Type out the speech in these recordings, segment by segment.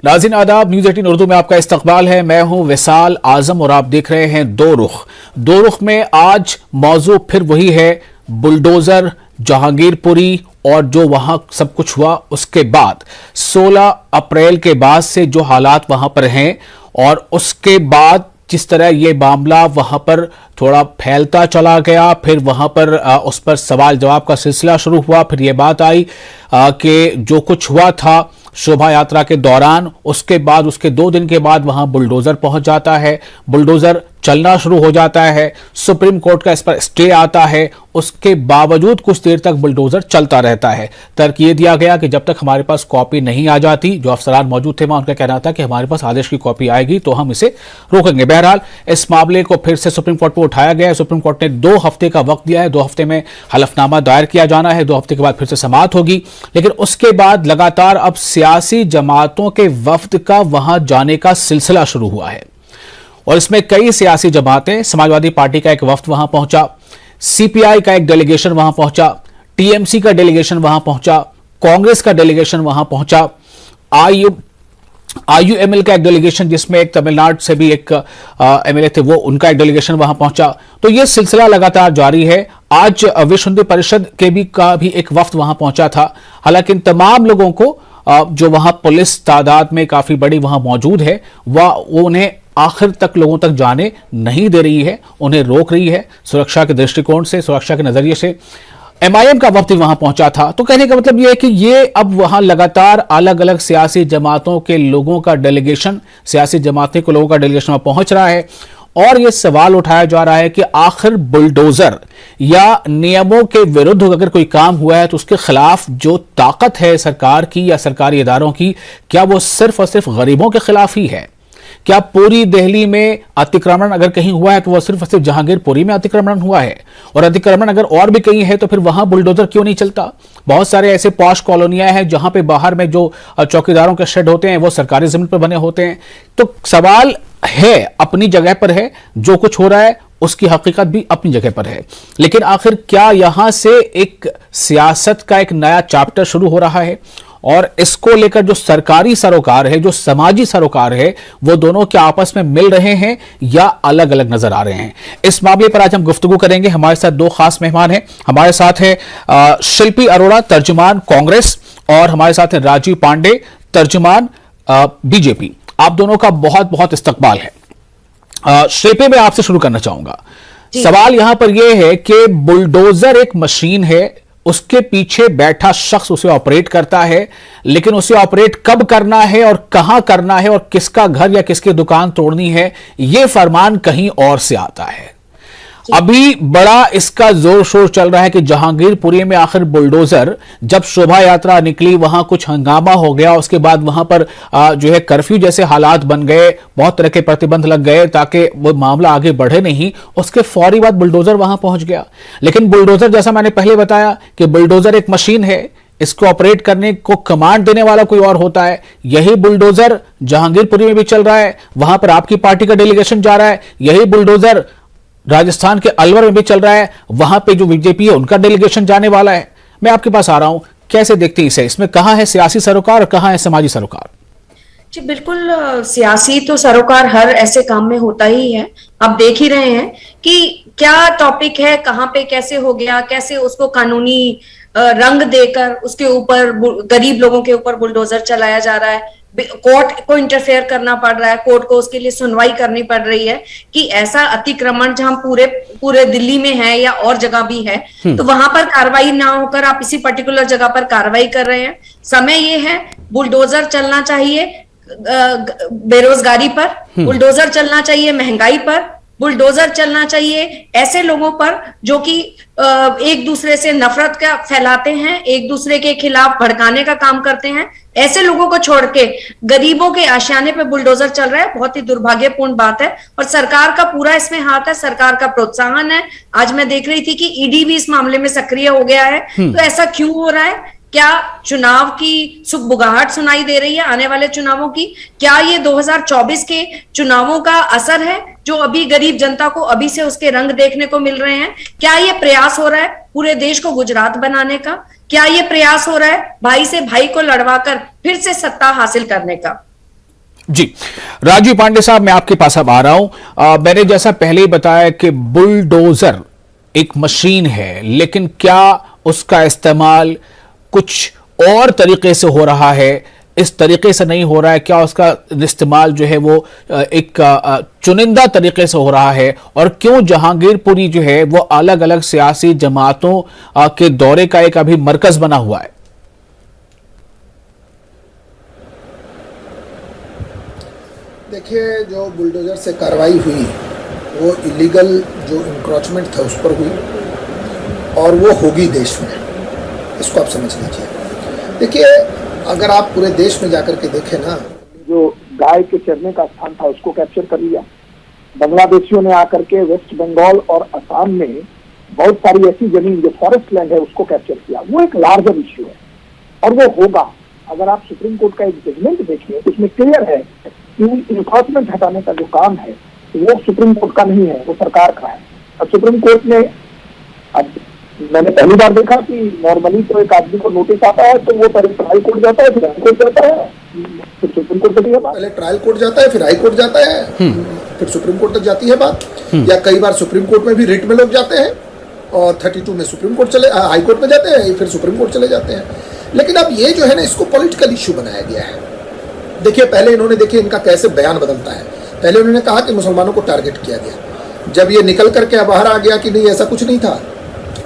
नाज़रीन आदाब, न्यूज़ 18 उर्दू में आपका इस्तकबाल है। मैं हूं विसाल आजम और आप देख रहे हैं दो रुख में आज मौजू फिर वही है, बुलडोजर, जहांगीरपुरी और जो वहां सब कुछ हुआ उसके बाद 16 अप्रैल के बाद से जो हालात वहां पर हैं और उसके बाद जिस तरह ये मामला वहां पर थोड़ा फैलता चला गया, फिर वहां पर उस पर सवाल जवाब का सिलसिला शुरू हुआ। फिर ये बात आई कि जो कुछ हुआ था शोभा यात्रा के दौरान, उसके बाद उसके 2 दिन के बाद वहां बुलडोजर पहुंच जाता है, बुलडोजर चलना शुरू हो जाता है, सुप्रीम कोर्ट का इस पर स्टे आता है, उसके बावजूद कुछ देर तक बुलडोजर चलता रहता है। तर्क ये दिया गया कि जब तक हमारे पास कॉपी नहीं आ जाती, जो अफसरान मौजूद थे वहां उनका कहना था कि हमारे पास आदेश की कॉपी आएगी तो हम इसे रोकेंगे। बहरहाल इस मामले को फिर से सुप्रीम कोर्ट में उठाया गया है। सुप्रीम कोर्ट ने 2 हफ्ते का वक्त दिया है, 2 हफ्ते में हलफनामा दायर किया जाना है, 2 हफ्ते के बाद फिर से समाअत होगी। लेकिन उसके बाद लगातार अब सियासी जमातों के वफ्द का वहां जाने का सिलसिला शुरू हुआ है और इसमें कई सियासी जमातें, समाजवादी पार्टी का एक वफ्द वहां पहुंचा, सीपीआई का एक डेलीगेशन वहां पहुंचा, टीएमसी का डेलीगेशन वहां पहुंचा, कांग्रेस का डेलीगेशन वहां पहुंचा, आईयूएमएल का एक डेलीगेशन जिसमें एक तमिलनाडु से भी एक एमएलए थे, वो उनका एक डेलीगेशन वहां पहुंचा। तो ये सिलसिला लगातार जारी है। आज विश्व हिंदू परिषद का भी एक वफ्द वहां पहुंचा था। हालांकि इन तमाम लोगों को जो वहां पुलिस तादाद में काफी बड़ी वहां मौजूद है, वह उन्हें आखिर तक लोगों तक जाने नहीं दे रही है, उन्हें रोक रही है सुरक्षा के दृष्टिकोण से, सुरक्षा के नजरिए से। एमआईएम का वफ्द वहां पहुंचा था। तो कहने का मतलब यह है कि ये अब वहां लगातार अलग अलग सियासी जमातों के लोगों का डेलीगेशन, सियासी जमातें के लोगों का डेलीगेशन वहां पहुंच रहा है और यह सवाल उठाया जा रहा है कि आखिर बुलडोजर या नियमों के विरुद्ध अगर कोई काम हुआ है तो उसके खिलाफ जो ताकत है सरकार की या सरकारी इदारों की, क्या वो सिर्फ और सिर्फ गरीबों के खिलाफ ही है? क्या पूरी दिल्ली में अतिक्रमण अगर कहीं हुआ है तो वह सिर्फ और सिर्फ जहांगीरपुरी में अतिक्रमण हुआ है? और अतिक्रमण अगर और भी कहीं है तो फिर वहां बुलडोजर क्यों नहीं चलता? बहुत सारे ऐसे पॉश कॉलोनियां हैं जहां पे बाहर में जो चौकीदारों के शेड होते हैं वो सरकारी जमीन पर बने होते हैं। तो सवाल है, अपनी जगह पर है, जो कुछ हो रहा है उसकी हकीकत भी अपनी जगह पर है, लेकिन आखिर क्या यहां से एक सियासत का एक नया चैप्टर शुरू हो रहा है? और इसको लेकर जो सरकारी सरोकार है, जो समाजी सरोकार है, वो दोनों क्या आपस में मिल रहे हैं या अलग अलग नजर आ रहे हैं? इस मामले पर आज हम गुफ्तगू करेंगे। हमारे साथ 2 खास मेहमान हैं। हमारे साथ है शिल्पी अरोड़ा, तर्जुमान कांग्रेस, और हमारे साथ है राजीव पांडे, तर्जुमान बीजेपी। आप दोनों का बहुत बहुत इस्तकबाल है। शिल्पी, मैं आपसे शुरू करना चाहूंगा। सवाल यहां पर यह है कि बुलडोजर एक मशीन है, उसके पीछे बैठा शख्स उसे ऑपरेट करता है, लेकिन उसे ऑपरेट कब करना है और कहां करना है और किसका घर या किसकी दुकान तोड़नी है, यह फरमान कहीं और से आता है। अभी बड़ा इसका जोर शोर चल रहा है कि जहांगीरपुरी में आखिर बुलडोजर, जब शोभा यात्रा निकली वहां कुछ हंगामा हो गया, उसके बाद वहां पर जो है कर्फ्यू जैसे हालात बन गए, बहुत तरह के प्रतिबंध लग गए ताकि वो मामला आगे बढ़े नहीं, उसके फौरी बाद बुलडोजर वहां पहुंच गया। लेकिन बुलडोजर, जैसा मैंने पहले बताया कि बुलडोजर एक मशीन है, इसको ऑपरेट करने को कमांड देने वाला कोई और होता है। यही बुलडोजर जहांगीरपुरी में भी चल रहा है, वहां पर आपकी पार्टी का डेलीगेशन जा रहा है। यही बुलडोजर राजस्थान के अलवर में भी चल रहा है, वहां पे जो बीजेपी है उनका डेलीगेशन जाने वाला है। मैं आपके पास आ रहा हूं, कैसे देखते हैं इसे? इसमें कहां है सियासी सरोकार और कहां है समाजी सरोकार? जी बिल्कुल, सियासी तो सरोकार हर ऐसे काम में होता ही है। आप देख ही रहे हैं कि क्या टॉपिक है, कहां पे कैसे हो गया, कैसे उसको कानूनी रंग देकर उसके ऊपर गरीब लोगों के ऊपर बुलडोजर चलाया जा रहा है। कोर्ट को इंटरफेयर करना पड़ रहा है, कोर्ट को उसके लिए सुनवाई करनी पड़ रही है कि ऐसा अतिक्रमण जहां पूरे दिल्ली में है या और जगह भी है तो वहां पर कार्रवाई ना होकर आप इसी पर्टिकुलर जगह पर कार्रवाई कर रहे हैं। समय ये है, बुलडोजर चलना चाहिए बेरोजगारी पर, बुलडोजर चलना चाहिए महंगाई पर, बुलडोजर चलना चाहिए ऐसे लोगों पर जो कि एक दूसरे से नफरत का फैलाते हैं, एक दूसरे के खिलाफ भड़काने का काम करते हैं। ऐसे लोगों को छोड़ के गरीबों के आशियाने पे बुलडोजर चल रहा है, बहुत ही दुर्भाग्यपूर्ण बात है। और सरकार का पूरा इसमें हाथ है, सरकार का प्रोत्साहन है। आज मैं देख रही थी कि ईडी भी इस मामले में सक्रिय हो गया है। तो ऐसा क्यों हो रहा है? क्या चुनाव की सुगबुगाहट सुनाई दे रही है आने वाले चुनावों की? क्या ये 2024 के चुनावों का असर है जो अभी गरीब जनता को अभी से उसके रंग देखने को मिल रहे हैं? क्या ये प्रयास हो रहा है पूरे देश को गुजरात बनाने का? क्या ये प्रयास हो रहा है भाई से भाई को लड़वाकर फिर से सत्ता हासिल करने का? जी, राजीव पांडे साहब, मैं आपके पास अब आ रहा हूं। मैंने जैसा पहले ही बताया कि बुलडोजर एक मशीन है, लेकिन क्या उसका इस्तेमाल कुछ और तरीके से हो रहा है, इस तरीके से नहीं हो रहा है? क्या उसका इस्तेमाल जो है वो एक चुनिंदा तरीके से हो रहा है? और क्यों जहांगीरपुरी जो है वो अलग अलग सियासी जमातों के दौरे का एक अभी मरकज बना हुआ है? देखिए, जो बुलडोजर से कार्रवाई हुई वो इलीगल जो इंक्रोचमेंट था उस पर हुई और वो होगी देश में, इसको आप समझ लीजिए। देखिए, अगर आप पूरे देश में जाकर के देखें ना, जो गाय के चरने का स्थान था उसको कैप्चर कर लिया। बांग्लादेशियों ने आकर के वेस्ट बंगाल और असम में बहुत सारी ऐसी जमीन जो फॉरेस्ट लैंड है उसको कैप्चर किया। वो एक लार्जर इश्यू है और वो होगा। अगर आप सुप्रीम कोर्ट का एक जजमेंट देखिए, उसमें क्लियर है कि इन्फोर्समेंट हटाने का जो काम है वो सुप्रीम कोर्ट का नहीं है, वो सरकार का है। अब सुप्रीम कोर्ट ने, अब मैंने पहली बार देखा कि नॉर्मली तो एक आदमी को नोटिस आता है तो वो पहले ट्रायल कोर्ट जाता है, फिर हाई कोर्ट जाता है, फिर सुप्रीम कोर्ट तक बात। पहले ट्रायल कोर्ट जाता है, फिर हाई कोर्ट जाता है, फिर सुप्रीम कोर्ट तक जाती है बात। या कई बार सुप्रीम कोर्ट में भी रिट में लोग जाते हैं और 32 में सुप्रीम कोर्ट हाई कोर्ट में जाते हैं, फिर सुप्रीम कोर्ट चले जाते हैं। लेकिन अब ये जो है ना, इसको पॉलिटिकल इश्यू बनाया गया है। देखिए, पहले इन्होंने, देखिए इनका कैसे बयान बदलता है। पहले उन्होंने कहा कि मुसलमानों को टारगेट किया गया, जब ये निकल करके बाहर आ गया कि नहीं ऐसा कुछ नहीं था,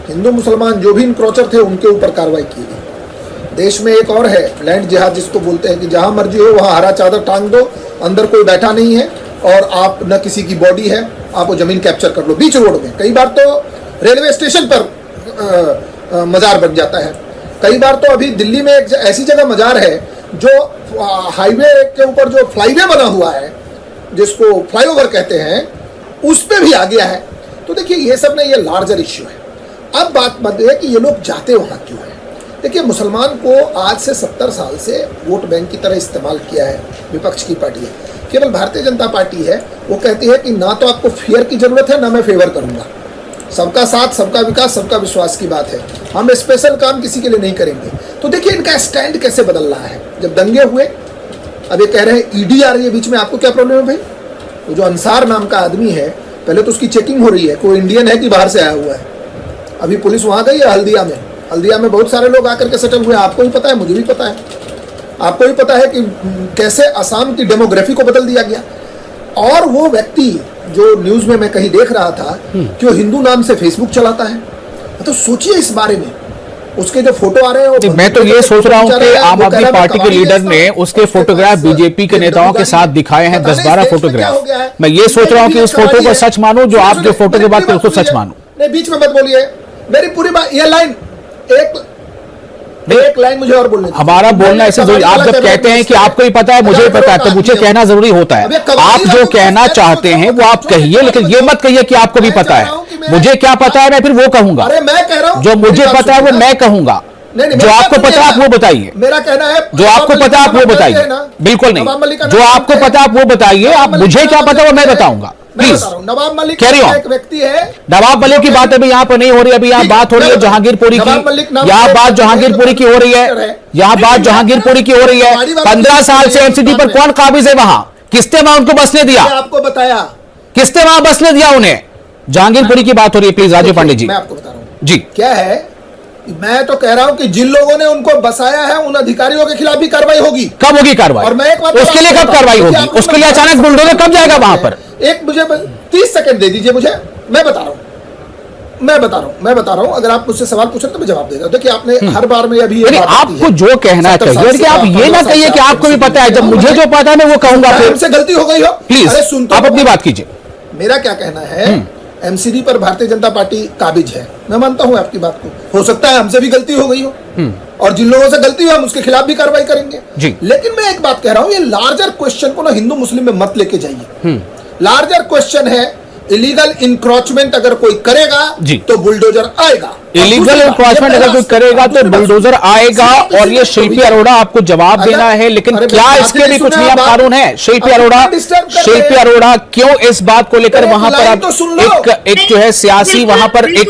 हिंदू मुसलमान जो भी इनक्रोचर थे उनके ऊपर कार्रवाई की गई। देश में एक और है लैंड जिहाद जिसको बोलते हैं कि जहां मर्जी हो वहां हरा चादर टांग दो, अंदर कोई बैठा नहीं है और आप न किसी की बॉडी है, आप वो जमीन कैप्चर कर लो बीच रोड में। कई बार तो रेलवे स्टेशन पर मजार बन जाता है। कई बार तो अभी दिल्ली में एक ऐसी जगह मजार है जो हाईवे के ऊपर जो फ्लाईवे बना हुआ है, जिसको फ्लाईओवर कहते हैं, उस पे भी आ गया है। तो देखिए, ये सब ना ये लार्जर इश्यू है। अब बात है कि ये लोग जाते वहाँ क्यों हैं। देखिए, मुसलमान को आज से 70 साल से वोट बैंक की तरह इस्तेमाल किया है विपक्ष की पार्टी है। केवल भारतीय जनता पार्टी है, वो कहती है कि ना तो आपको फेयर की जरूरत है, ना मैं फेवर करूंगा। सबका साथ, सबका विकास, सबका विश्वास की बात है। हम स्पेशल काम किसी के लिए नहीं करेंगे। तो देखिए, इनका स्टैंड कैसे बदल रहा है। जब दंगे हुए, अब ये कह रहे हैं ईडी आ रही है बीच में, आपको क्या प्रॉब्लम है भाई? वो जो अंसार नाम का आदमी है, पहले तो उसकी चेकिंग हो रही है, कोई इंडियन है कि बाहर से आया हुआ है। अभी पुलिस वहां गई है हल्दिया में बहुत सारे लोग आकर के सेटल हुए। आपको भी पता है, मुझे भी पता है, आपको भी पता है कि कैसे असम की डेमोग्राफी को बदल दिया गया। और वो व्यक्ति जो न्यूज में मैं कहीं देख रहा था कि वो हिंदू नाम से फेसबुक चलाता है। तो सोचिए इस बारे में, उसके जो फोटो आ रहे हैं। मैं तो ये सोच रहा हूं कि आम आदमी पार्टी के लीडर ने उसके फोटोग्राफ बीजेपी के नेताओं के साथ दिखाए हैं, 10-12 फोटोग्राफ। मैं ये सोच रहा हूं कि उस फोटो को सच मानूं, जो आप जो फोटो की बात करें उसको सच मानूं। नहीं, बीच में मत बोलिए, मेरी पूरी बात, ये लाइन एक लाइन मुझे और बोलनी। हमारा बोलना ऐसे जरूरी, आप जब कहते हैं कि आपको ही पता है, मुझे ही पता है, तो मुझे कहना जरूरी होता है। आप जो कहना चाहते हैं वो आप कहिए, लेकिन ये मत कहिए कि आपको भी पता है। मुझे क्या पता है मैं फिर वो कहूंगा। अरे मैं कह रहा हूं, जो मुझे पता है वो मैं कहूंगा। जो आपको पता है आप वो बताइए। मेरा कहना है, जो आपको पता है आप वो बताइए। बिल्कुल नहीं, जो आपको पता है आप वो बताइए। आप मुझे क्या पता है वो मैं बताऊंगा। प्लीज, नवाब मलिक एक व्यक्ति है। नवाब मलिक की बात अभी यहाँ पर नहीं हो रही, अभी यहाँ बात हो रही है जहांगीरपुरी की। यहाँ बात जहांगीरपुरी की हो रही है, यहाँ बात जहांगीरपुरी की हो रही है। 15 साल से एमसीडी पर कौन काबिज है वहां? किसने वहां उनको बसने दिया? आपको बताया, किसने वहां बसने दिया उन्हें? जहांगीरपुरी की बात हो रही है। प्लीज राजीव पांडे जी, मैं आपको बता रहा हूं जी। क्या है, मैं तो कह रहा हूं कि जिन लोगों ने उनको बसाया है उन अधिकारियों के खिलाफ भी कार्रवाई होगी। कब होगी कार्रवाई? और मैं एक बात उसके लिए कब कार्रवाई होगी? उसके लिए अचानक बुलडोजर कब जाएगा वहां पर? एक मुझे 30 सेकंड दे दीजिए मुझे, मैं बता रहा हूं। अगर आप मुझसे सवाल पूछे तो मैं जवाब देगा। देखिए, आपने हर बार में अभी आपको जो कहना चाहिए कि आप ये ना कहिए कि आपको भी पता है। जब मुझे जो पता है मैं वो कहूंगा। हमसे गलती हो गई हो, प्लीज आप अपनी बात कीजिए। मेरा क्या कहना है, एमसीडी पर भारतीय जनता पार्टी काबिज है, मैं मानता हूं आपकी बात को। हो सकता है हमसे भी गलती हो गई हो, और जिन लोगों से गलती हो हम उसके खिलाफ भी कार्रवाई करेंगे जी। लेकिन मैं एक बात कह रहा हूं, ये लार्जर क्वेश्चन को ना हिंदू मुस्लिम में मत लेके जाइए। लार्जर क्वेश्चन है, इलीगल इंक्रोचमेंट अगर कोई करेगा तो बुलडोजर आएगा। इलीगल इंक्रोचमेंट अगर कोई करेगा तो बुलडोजर आएगा। और ये शिल्पी अरोड़ा आपको जवाब देना है, लेकिन क्या इसके भी कुछ नियम कानून है? शिल्पी अरोड़ा क्यों इस बात को लेकर वहां पर अब एक जो है सियासी, वहां पर एक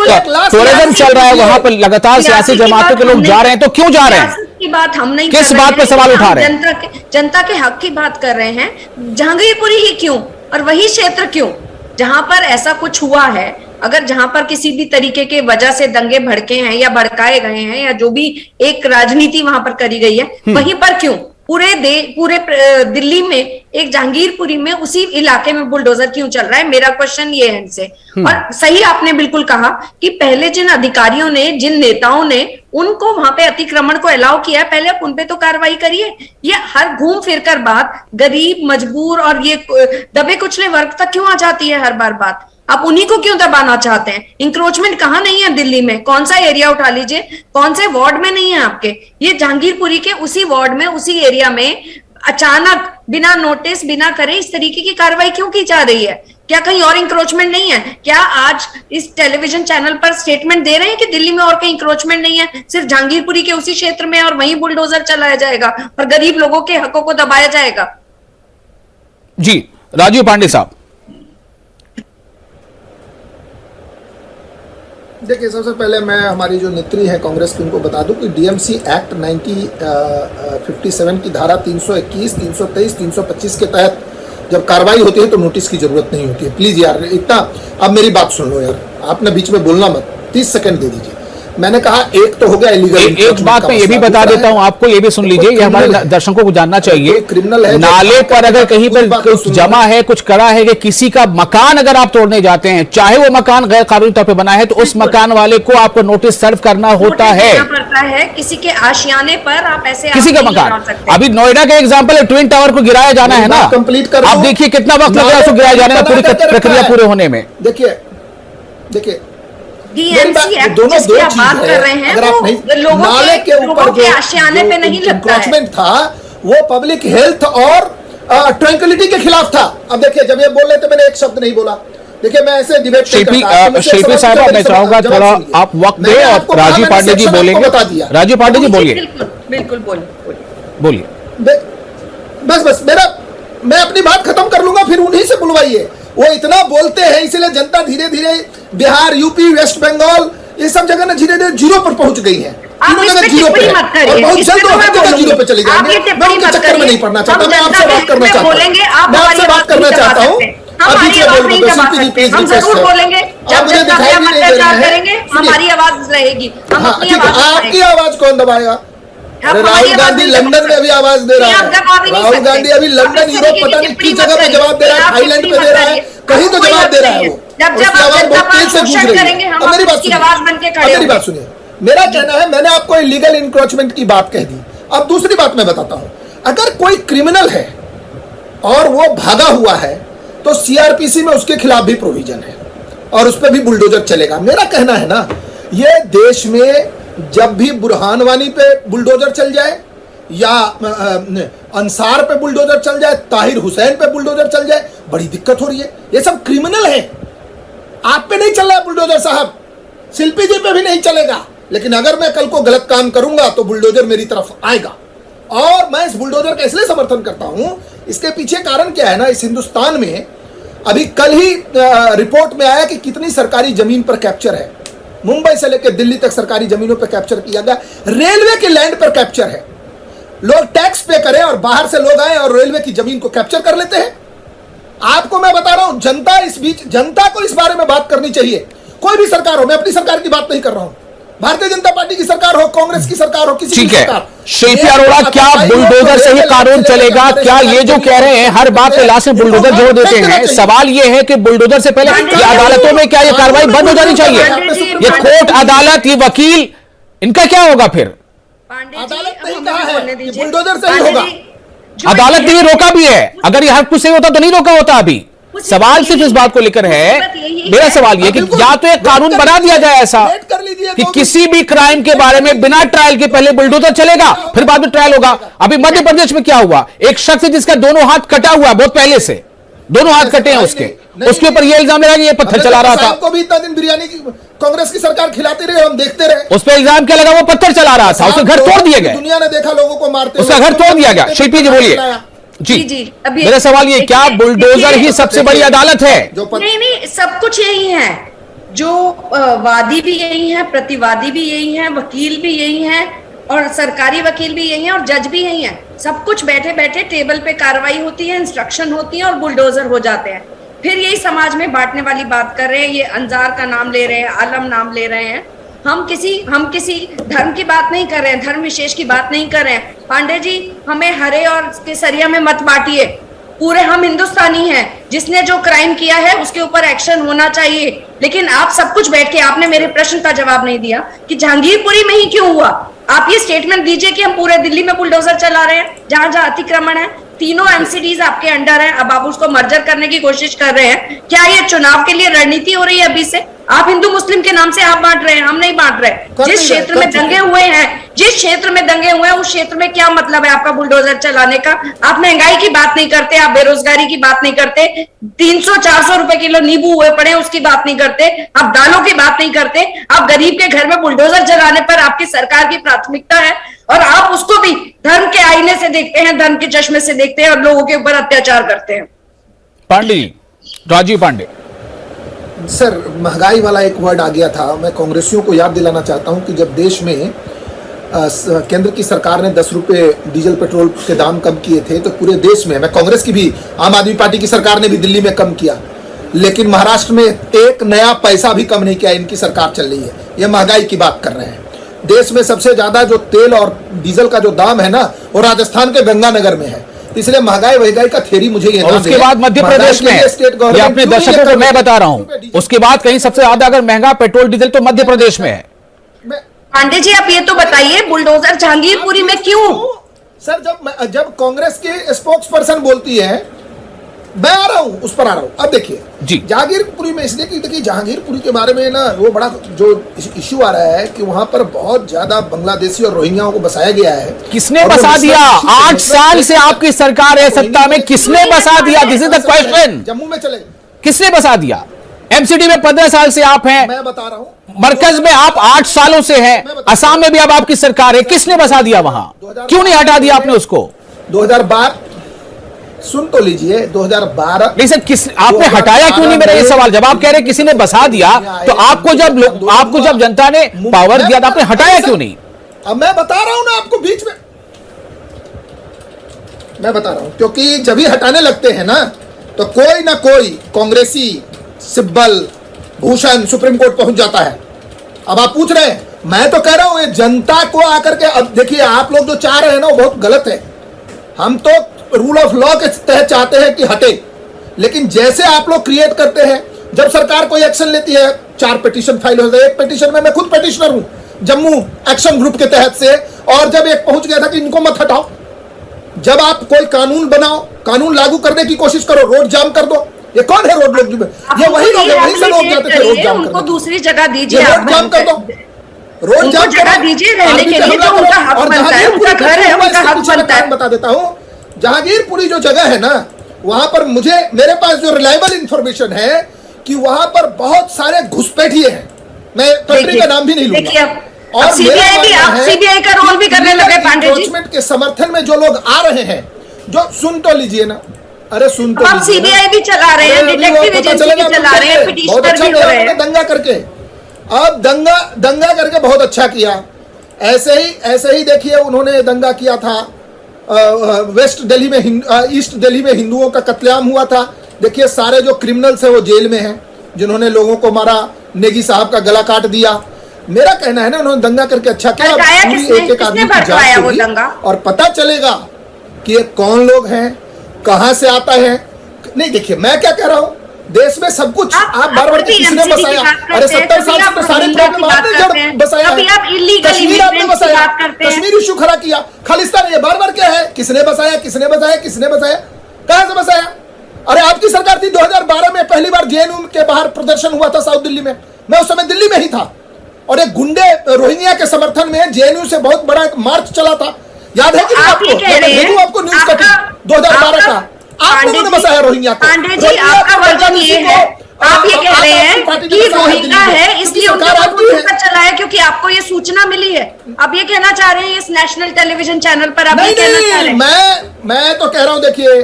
टूरिज्म चल रहा है, वहां पर लगातार सियासी जमातों के लोग जा रहे हैं, तो क्यों जा रहे हैं? की बात हम नहीं किस कर रहे बात पे हैं, सवाल उठा हम रहे हैं? जनता के हक की बात कर रहे हैं। जहांगीरपुरी ही क्यों और वही क्षेत्र क्यों जहां पर ऐसा कुछ हुआ है? अगर जहां पर किसी भी तरीके के वजह से दंगे भड़के हैं या भड़काए गए हैं या जो भी एक राजनीति वहां पर करी गई है, वहीं पर क्यों पूरे दिल्ली में एक जहांगीरपुरी में उसी इलाके में बुलडोजर क्यों चल रहा है? मेरा क्वेश्चन ये है इनसे। और सही आपने बिल्कुल कहा कि पहले जिन अधिकारियों ने, जिन नेताओं ने उनको वहां पे अतिक्रमण को अलाउ किया है, पहले आप उन पे तो कार्रवाई करिए। ये हर घूम फिर कर बात गरीब, मजबूर और ये दबे कुचले वर्ग तक क्यों आ जाती है हर बार बात? आप उन्हीं को क्यों दबाना चाहते हैं? इंक्रोचमेंट कहाँ नहीं है दिल्ली में? कौन सा एरिया उठा लीजिए, कौन से वार्ड में नहीं है आपके? ये जहांगीरपुरी के उसी वार्ड में, उसी एरिया में अचानक बिना नोटिस, बिना करे इस तरीके की कार्रवाई क्यों की जा रही है? क्या कहीं और इंक्रोचमेंट नहीं है? क्या आज इस टेलीविजन चैनल पर स्टेटमेंट दे रहे हैं कि दिल्ली में और कहीं इंक्रोचमेंट नहीं है, सिर्फ जहांगीरपुरी के उसी क्षेत्र में और वहीं बुलडोजर चलाया जाएगा और गरीब लोगों के हकों को दबाया जाएगा? जी, राजीव पांडे साहब। देखिए, सबसे पहले मैं हमारी जो नेत्री है कांग्रेस की उनको बता दूं कि डीएमसी एक्ट 1957 की धारा 321, 323, 325 के तहत जब कार्रवाई होती है तो नोटिस की जरूरत नहीं होती है। प्लीज यार, इतना अब मेरी बात सुन लो यार, आपने बीच में बोलना मत, 30 सेकंड दे दीजिए। मैंने कहा एक तो हो गया इलीगल। एक बात मैं ये भी बता देता हूं आपको, ये भी सुन लीजिए, ये हमारे दर्शकों को जानना चाहिए। क्रिमिनल है, नाले पर अगर कहीं पर कुछ जमा है, कुछ करा है कि किसी का मकान अगर आप तोड़ने जाते हैं, चाहे वो मकान गैर कानूनी तौर पे बना है, तो उस मकान वाले को आपको नोटिस सर्व करना होता है। पड़ता है किसी के आशियाने पर आप ऐसे किसी का मकान, अभी नोएडा का एग्जाम्पल है, ट्विन टावर को गिराया जाना है ना, कंप्लीट कर। आप देखिए कितना वक्त लग रहा है उसको गिराया जाने में, पूरी प्रक्रिया पूरे होने में। देखिए डीएमसी एक्ट जिसकी आप बात कर रहे हैं, वो लोगों के आशियाने पे नहीं लगता है। इंक्रोचमेंट था वो पब्लिक हेल्थ और ट्रैंक्विलिटी के खिलाफ था। अब देखिए, जब ये बोल रहे थे मैंने एक शब्द नहीं बोला। देखिए, मैं ऐसे डिबेट शिल्पी साहब, मैं चाहूंगा थोड़ा आप वक्त दें और राजीव पांडे जी बोलेंगे। राजीव पांडे जी बोलिए। बिल्कुल बोलिए। बस मैं अपनी बात खत्म कर लूंगा, फिर उन्हीं से बुलवाइए। वो इतना बोलते हैं, इसलिए जनता धीरे धीरे बिहार, यूपी, वेस्ट बंगाल ये सब जगह ना धीरे धीरे जीरो पर पहुंच गई है। आप इस पे टिप्पणी मत करिए, और बहुत जल्द वो जीरो पे चली जाएंगे। मैं उनके चक्कर में नहीं पड़ना चाहता, मैं आपसे बात करना चाहता हूँ। मैं आपसे बात करना चाहता हूँ। अभी क्या बोल रहे हो? शिल्पी जी प्लीज रिक्वेस्ट है। बोलेंगे जब मुझे दिखाई भी नहीं दे रहा है। करेंगे, हमारी आवाज रहेगी। आपकी आवाज कौन दबाएगा? राहुल गांधी लंदन में अभी आवाज दे रहा है। राहुल गांधी अभी लंदन, यूरोप, पता नहीं किस जगह पे जवाब दे रहा है, थाईलैंड पे दे रहा है, कहीं तो जवाब दे रहा है वो। उसकी आवाज बहुत तेज से गूंज रही है। अब मेरी बात सुनिए, मेरा कहना है, मैंने आपको इलीगल इंक्रोचमेंट की बात कह दी। अब दूसरी बात मैं बताता हूं, अगर कोई क्रिमिनल है और वो भागा हुआ है तो सीआरपीसी में उसके खिलाफ भी प्रोविजन है और उस पर भी बुलडोजर चलेगा। मेरा कहना है ना, ये देश में जब भी बुरहान वानी पे बुलडोजर चल जाए या अंसार पे बुलडोजर चल जाए, ताहिर हुसैन पे बुलडोजर चल जाए, बड़ी दिक्कत हो रही है। ये सब क्रिमिनल है। आप पे नहीं चल रहा है बुलडोजर साहब, शिल्पी जी पे भी नहीं चलेगा, लेकिन अगर मैं कल को गलत काम करूंगा तो बुलडोजर मेरी तरफ आएगा। और मैं इस बुलडोजर का इसलिए समर्थन करता हूं, इसके पीछे कारण क्या है ना, इस हिंदुस्तान में अभी कल ही रिपोर्ट में आया कि कितनी सरकारी जमीन पर कैप्चर है। मुंबई से लेकर दिल्ली तक सरकारी जमीनों पर कैप्चर किया गया, रेलवे के लैंड पर कैप्चर है। लोग टैक्स पे करें और बाहर से लोग आए और रेलवे की जमीन को कैप्चर कर लेते हैं। आपको मैं बता रहा हूं, जनता को इस बारे में बात करनी चाहिए। कोई भी सरकार हो, मैं अपनी सरकार की बात नहीं कर रहा हूं, भारतीय जनता पार्टी की सरकार हो, कांग्रेस की सरकार हो, किसी की सरकार। शिल्पी अरोड़ा, क्या बुलडोजर से ही कानून चलेगा? क्या ये जो कह रहे हैं हर बात पे लास्ट में बुलडोजर जोड़ देते हैं? सवाल ये है कि बुलडोजर से पहले ये अदालतों में क्या ये कार्रवाई बंद हो जानी चाहिए? ये कोर्ट, अदालत, ये वकील, इनका क्या होगा फिर? अदालत नहीं कहा है कि बुलडोजर से ही होगा। अदालत ने ये रोका भी है। अगर ये हर कुछ सही होता तो नहीं रोका होता। अभी सवाल सिर्फ इस बात को लेकर है, मेरा सवाल ये कि या तो एक कानून बना दिया जाए ऐसा कि किसी भी क्राइम के बारे में बिना ट्रायल के पहले बुलडोजर चलेगा, फिर बाद में ट्रायल होगा। अभी मध्य प्रदेश में क्या हुआ, एक शख्स है जिसका दोनों हाथ कटा हुआ है, बहुत पहले से दोनों हाथ कटे हैं उसके ऊपर ये इल्जाम लगा कि ये पत्थर चला रहा था। को भी इतना दिन बिरयानी कांग्रेस की सरकार खिलाती रही, हम देखते रहे। उस पर इल्जाम क्या लगा? वो पत्थर चला रहा था, उसके घर तोड़ दिए गए। दुनिया ने देखा लोगों को मारते, उसका घर तोड़ दिया गया। शिल्पी जी बोलिए। जी मेरा सवाल ये, क्या बुलडोजर ही सबसे बड़ी अदालत है? नहीं, सब कुछ यही है। जो वादी भी यही है, प्रतिवादी भी यही है, वकील भी यही है, और सरकारी वकील भी यही है और जज भी यही है। सब कुछ बैठे बैठे टेबल पे कार्रवाई होती है, इंस्ट्रक्शन होती है और बुलडोजर हो जाते हैं। फिर यही समाज में बांटने वाली बात कर रहे हैं, ये अंजार का नाम ले रहे हैं, आलम नाम ले रहे हैं। हम किसी धर्म की बात नहीं कर रहे हैं, धर्म विशेष की बात नहीं कर रहे हैं। पांडे जी, हमें हरे और केसरिया में मत बांटिए। पूरे हम हिंदुस्तानी हैं, जिसने जो क्राइम किया है उसके ऊपर एक्शन होना चाहिए। लेकिन आप सब कुछ बैठ के, आपने मेरे प्रश्न का जवाब नहीं दिया कि जहांगीरपुरी में ही क्यों हुआ। आप ये स्टेटमेंट दीजिए कि हम पूरे दिल्ली में बुलडोजर चला रहे हैं, जहां जहां अतिक्रमण है। तीनों एमसीडीज आपके अंडर है, अब आप उसको मर्जर करने की कोशिश कर रहे हैं। क्या ये चुनाव के लिए रणनीति हो रही है अभी से? आप हिंदू मुस्लिम के नाम से आप बांट रहे हैं, हम नहीं बांट रहे। जिस क्षेत्र में दंगे हुए हैं, जिस क्षेत्र में दंगे हुए हैं, उस क्षेत्र में क्या मतलब है आपका बुलडोजर चलाने का? आप महंगाई की बात नहीं करते, आप बेरोजगारी की बात नहीं करते, 300-400 रुपए किलो नींबू हुए पड़े उसकी बात नहीं करते, आप दालों की बात नहीं करते। आप गरीब के घर में बुलडोजर चलाने पर आपकी सरकार की प्राथमिकता है और आप उसको भी धर्म के आईने से देखते हैं, धर्म के चश्मे से देखते हैं और लोगों के ऊपर अत्याचार करते हैं। पांडे, राजीव पांडे। सर, महंगाई वाला एक वर्ड आ गया था। मैं कांग्रेसियों को याद दिलाना चाहता हूं कि जब देश में केंद्र की सरकार ने 10 रुपए डीजल पेट्रोल के दाम कम किए थे, तो पूरे देश में, मैं कांग्रेस की भी, आम आदमी पार्टी की सरकार ने भी दिल्ली में कम किया, लेकिन महाराष्ट्र में एक नया पैसा भी कम नहीं किया। इनकी सरकार चल रही है, ये महंगाई की बात कर रहे हैं। देश में सबसे ज्यादा जो तेल और डीजल का जो दाम है ना, वो राजस्थान के गंगानगर में है। इसलिए महंगाई का थेरी मुझे ये, और उसके बाद मध्य प्रदेश में, ये अपने दर्शकों को मैं बता रहा हूं, उसके बाद कहीं सबसे ज्यादा अगर महंगा पेट्रोल डीजल तो मध्य प्रदेश में है। पांडे जी, आप ये तो बताइए, बुलडोजर जहांगीरपुरी में क्यों? सर, जब कांग्रेस के स्पोक्स पर्सन बोलती है, मैं आ रहा हूं, उस पर आ रहा हूं। अब देखिए जी, जहांगीरपुरी में इसलिए कि देखिए जहांगीरपुरी के बारे में ना, वो बड़ा जो इश्यू आ रहा है कि वहां पर बहुत ज्यादा बांग्लादेशी और रोहिंग्याओं को बसाया गया है। किसने बसा दिया? 8 साल से आपकी सरकार है सत्ता में, किसने बसा दिया? This is the question. Jammu में चले, किसने बसा दिया? एमसीडी में 15 साल से आप हैं, मैं बता रहा हूं, मरकज में आप 8 सालों से हैं, असम में भी अब आपकी सरकार है, किसने बसा दिया वहां? क्यों नहीं हटा दिया आपने उसको? 2012, सुन तो लीजिए, 2012। नहीं सर, आपने हटाया क्यों नहीं? मेरा ये सवाल, जब आप कह रहे किसी ने बसा दिया, तो आपको जब जनता ने पावर दिया तो आपने हटाया क्यों नहीं? अब मैं बता रहा हूं ना आपको, बीच में मैं बता रहा हूं, क्योंकि जब ही हटाने लगते हैं ना, तो कोई ना कोई कांग्रेसी, सिब्बल, भूषण सुप्रीम कोर्ट पहुंच जाता है। अब आप पूछ रहे हैं, मैं तो कह रहा हूं ये जनता को आकर के, अब देखिए आप लोग जो चाह रहे हैं ना, वो बहुत गलत है। हम तो रूल ऑफ लॉ के तहत चाहते हैं कि हटे, लेकिन जैसे आप लोग क्रिएट करते हैं, जब सरकार कोई एक्शन लेती है, 4 पिटीशन फाइल होते हैं। एक पिटीशन में मैं खुद पिटीशनर हूं, जम्मू एक्शन ग्रुप के तहत से, और जब एक पहुंच गया था कि इनको मत हटाओ। जब आप कोई कानून बनाओ, कानून लागू करने की कोशिश करो, रोड जाम कर दो। ये कौन है रोड लोग? ये वही लोग हैं, वहीं से लोग जाते थे रोड जाम उनको दूसरी जगह दीजिए, रोड जाम कर दो, रोड जाम जगह दीजिए रहने के लिए, जो उनका हक बनता है, उनका घर है, उनका हक बनता है। बता देता हूं, जहांगीरपुरी जो जगह है ना, वहां पर मेरे पास जो रिलायबल इंफॉर्मेशन है कि वहां पर बहुत सारे घुसपैठिए हैं। मैं कंट्री का नाम भी नहीं लूंगा। और सीबीआई का रोल भी करने लगे पांडे जी। के समर्थन में जो लोग आ रहे हैं, जो सुन तो लीजिए ना, अरे सुन तो लीजिए, सीबीआई भी चला रहे हैं, डिटेक्टिव एजेंसी भी चला रहे हैं, पिटीशनर भी हो रहे हैं। दंगा करके, अब दंगा करके बहुत अच्छा किया। ऐसे ही देखिए, उन्होंने दंगा किया था वेस्ट दिल्ली में, ईस्ट दिल्ली में हिंदुओं का कत्लेआम हुआ था। देखिए सारे जो क्रिमिनल्स हैं वो जेल में हैं, जिन्होंने लोगों को मारा, नेगी साहब का गला काट दिया। मेरा कहना है ना, उन्होंने दंगा करके अच्छा किया। पूरी एक आदमी की जांच होगी और पता चलेगा कि ये कौन लोग हैं, कहां से आता है। नहीं, देखिए मैं क्या कह रहा हूं, देश में सब कुछ आप बार-बार किसने बसाया? अरे 70 साल से सारे प्रॉब्लम आपने बसाया, कश्मीर आपने बसाया, कश्मीर इशू खड़ा किया, खालिस्तान, ये बार-बार क्या है? किसने बसाया, किसने बसाया, किसने बसाया, कहां से बसाया? अरे आपकी सरकार थी, 2012 में पहली बार जेएनयू के बाहर प्रदर्शन हुआ था साउथ दिल्ली में, मैं उस समय दिल्ली में ही था, और एक गुंडे रोहिंग्या के समर्थन में जेएनयू से बहुत बड़ा एक मार्च चला था, याद है कि आपको न्यूज कटिंग 2012 का। आप लोगों ने बसाया रोहिंग्या को। पांडे जी, आपका वर्जन ये है, आप ये कह रहे हैं कि रोहिंग्या है इसलिए उनका चला है क्योंकि आपको ये सूचना मिली है। आप ये कहना चाह रहे हैं इस नेशनल टेलीविजन चैनल पर? आप ये कहना चाह रहे हैं? मैं तो कह रहा हूं, देखिए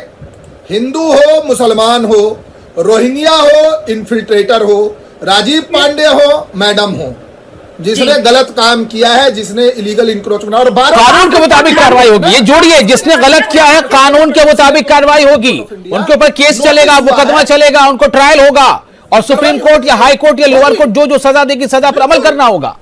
हिंदू हो, मुसलमान हो, रोहिंग्या हो, इन्फिल्ट्रेटर हो, राजीव पांडे हो, मैडम हो, जिसने गलत काम किया है, जिसने इलीगल इंक्रोचमेंट और कानून के मुताबिक कार्रवाई होगी। ये जोड़िए, जिसने गलत किया है कानून के मुताबिक कार्रवाई होगी, उनके ऊपर केस चलेगा, मुकदमा चलेगा, उनको ट्रायल होगा और सुप्रीम कोर्ट या हाई कोर्ट या लोअर कोर्ट जो सजा देगी सजा पर अमल करना होगा।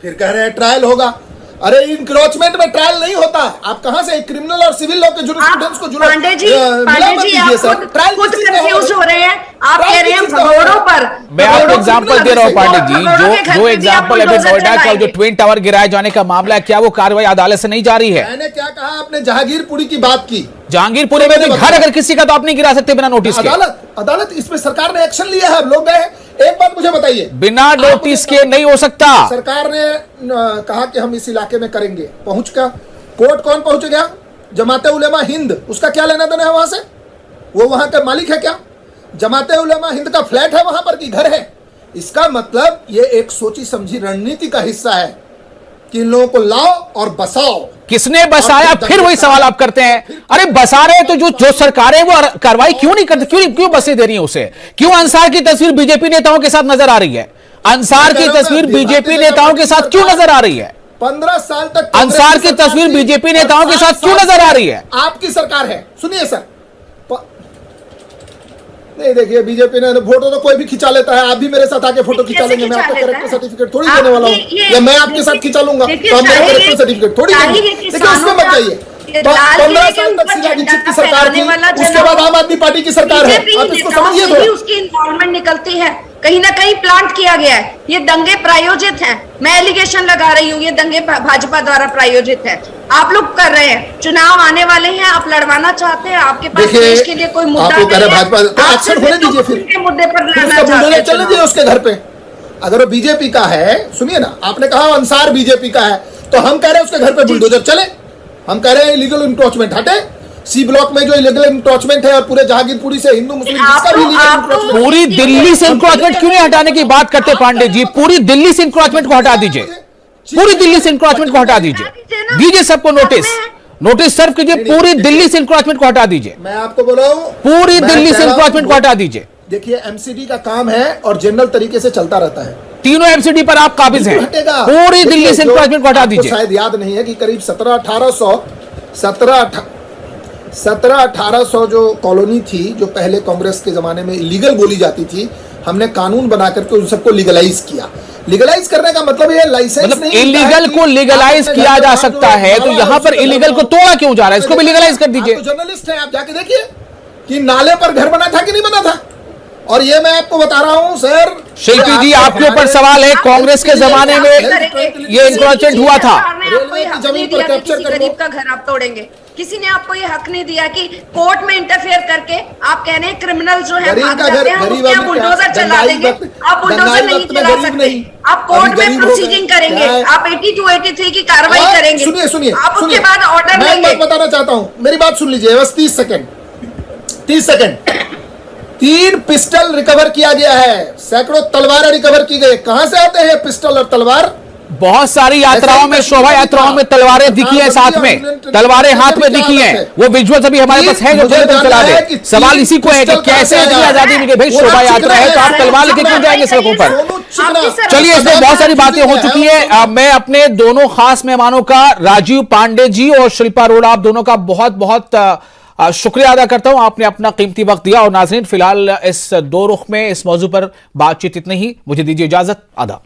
फिर कह रहे हैं ट्रायल होगा। अरे इंक्रोचमेंट में ट्रायल नहीं होता। आप कहां से क्रिमिनल और सिविल लॉ के जुरिस्प्रूडेंस को जुड़ा पांडे जी आप खुद कंफ्यूज हो रहे हैं। आप कह रहे हैं भगोड़ों पर। मैं आपको एग्जांपल दे रहा हूं पांडे जी, जो एग्जांपल अभी नोएडा का जो ट्विन टावर गिराए जाने का मामला है, क्या वो कार्रवाई अदालत से नहीं जारी है? मैंने क्या कहा? आपने जहांगीरपुरी की बात की। जहांगीरपुरी में भी घर अगर किसी का तो आप नहीं गिरा सकते बिना नोटिस के। अदालत इसमें सरकार ने एक्शन लिया है, हम लोग गए। एक बात मुझे बताइए, बिना नोटिस के नहीं हो सकता। सरकार ने कहा कि हम इस इलाके में करेंगे, पहुंच का कोर्ट कौन पहुंच गया? जमाते उलेमा हिंद। उसका क्या लेना देना है वहां से? वो वहां का मालिक है क्या? जमाते उलेमा हिंद का फ्लैट है वहां पर कि घर है? इसका मतलब ये एक सोची समझी रणनीति का हिस्सा है कि इन लोगों को लाओ और बसाओ। किसने बसाया? फिर वही सवाल आप करते हैं। अरे बसा रहे तो जो सरकारें वो कार्रवाई क्यों नहीं करती? क्यों बसे दे रही है उसे? क्यों अंसार की तस्वीर बीजेपी नेताओं के साथ नजर आ रही है? अंसार की तस्वीर बीजेपी नेताओं के साथ क्यों नजर आ रही है? 15 साल तक अंसार की तस्वीर बीजेपी नेताओं के साथ क्यों नजर आ रही है? आपकी सरकार है। सुनिए सर, नहीं देखिए, बीजेपी ने फोटो तो कोई भी खिंचा लेता है। आप भी मेरे साथ आके फोटो खिंचा लेंगे, मैं आपको कैरेक्टर सर्टिफिकेट थोड़ी देने वाला हूँ, या मैं आपके साथ खिंचा लूंगा तो आप मेरा कैरेक्टर सर्टिफिकेट थोड़ी देंगे। देखिए उसमें मत जाइए। 15 साल तक शीला दीक्षित की सरकार थी, उसके बाद आम आदमी पार्टी की सरकार है। आप इसको समझिए थोड़ा। उसकी इन्वॉल्वमेंट निकलती है, कहीं ना कहीं प्लांट किया गया है। ये दंगे प्रायोजित हैं। मैं एलिगेशन लगा रही हूँ, ये दंगे भाजपा द्वारा प्रायोजित है। आप लोग कर रहे हैं। चुनाव आने वाले हैं, आप लड़वाना चाहते हैं, आपके पास देश के लिए कोई मुद्दा नहीं है। भाजपा तो एक्शन होने दीजिए, फिर मुद्दे पर लड़ना चाहते हैं। चलने दीजिए उसके घर पे। अगर वो बीजेपी का है, सुनिए ना, आपने कहा अंसार बीजेपी का है, तो हम कह रहे हैं उसके घर पे बुलडोजर चले। हम कह रहे हैं इलीगल इंक्रोचमेंट हटे। सी ब्लॉक में जो इलीगल इंक्रोचमेंट है और पूरे जहांगीरपुरी से हिंदू मुस्लिम जिसका भी इलीगल इंक्रोचमेंट, पूरी दिल्ली से इंक्रोचमेंट क्यों नहीं हटाने की बात करते पांडे जी? पूरी दिल्ली से इंक्रोचमेंट को हटा दीजिए। पूरी दिल्ली से इंक्रोचमेंट को हटा दीजिए। दीजिए सबको नोटिस सर्व कीजिए। पूरी दिल्ली से इंक्रोचमेंट को हटा दीजिए। मैं आपको बोल रहा हूं, पूरी दिल्ली से इंक्रोचमेंट को हटा दीजिए। देखिए एमसीडी का काम है और जनरल तरीके से चलता रहता है। तीनों एमसीडी पर आप काबिज हैं। पूरी दिल्ली से इंक्रोचमेंट को हटा दीजिए। शायद याद नहीं है कि करीब 1700-1800 जो कॉलोनी थी, जो पहले कांग्रेस के जमाने में इलीगल बोली जाती थी, हमने कानून बना करके उन सबको लीगलाइज किया। लीगलाइज करने का मतलब ये लाइसेंस मतलब नहीं, इलीगल को लीगलाइज किया जा सकता है, तो यहां पर इलीगल को तोड़ा क्यों जा रहा है? इसको भी लीगलाइज कर दीजिए। जर्नलिस्ट हैं, आप जाके देखिए कि नाले पर घर बना था कि नहीं बना था। और ये मैं आपको बता रहा हूं सर, शिल्पी जी आपके ऊपर सवाल है। कांग्रेस के जमाने में ये इंक्रोचमेंट हुआ था। जमीन पर कैप्चर कर गरीब का घर आप तोड़ेंगे। किसी ने आपको ये हक नहीं दिया कि कोर्ट में इंटरफेयर करके आप कह रहे हैं क्रिमिनल जो है भाग जाते हैं, वो क्या बुलडोजर चला देंगे? आप बुलडोजर नहीं चला सकते। आप कोर्ट में प्रोसीडिंग करेंगे, आप 82-83 की कार्रवाई करेंगे। सुनिए आप उसके बाद ऑर्डर मैं लेंगे। बताना चाहता हूं, मेरी बात सुन लीजिए बस 30 सेकंड। 3 पिस्टल रिकवर किया गया है, सैकड़ों तलवारें रिकवर की गई। कहां से आते हैं पिस्टल और तलवार? बहुत सारी यात्राओं में, शोभा यात्राओं में तलवारें दिखी हैं, साथ में तलवारें हाथ में दिखी हैं। वो विजुअल्स अभी हमारे पास है जो चला दे। सवाल इसी को है कि कैसे इतनी आजादी मिली? भाई शोभा यात्रा है तो आप तलवार लेके क्यों जाएंगे सड़कों पर? चलिए, इसमें बहुत सारी बातें हो चुकी है। मैं अपने दोनों खास मेहमानों का, राजीव पांडे जी और शिल्पा अरोड़ा, आप दोनों का बहुत बहुत शुक्रिया अदा करता हूं। आपने अपना कीमती वक्त दिया। और नाज़रीन, फिलहाल इस दो रुख में इस मौजू पर बातचीत इतनी ही। मुझे दीजिए इजाजत। आदाब।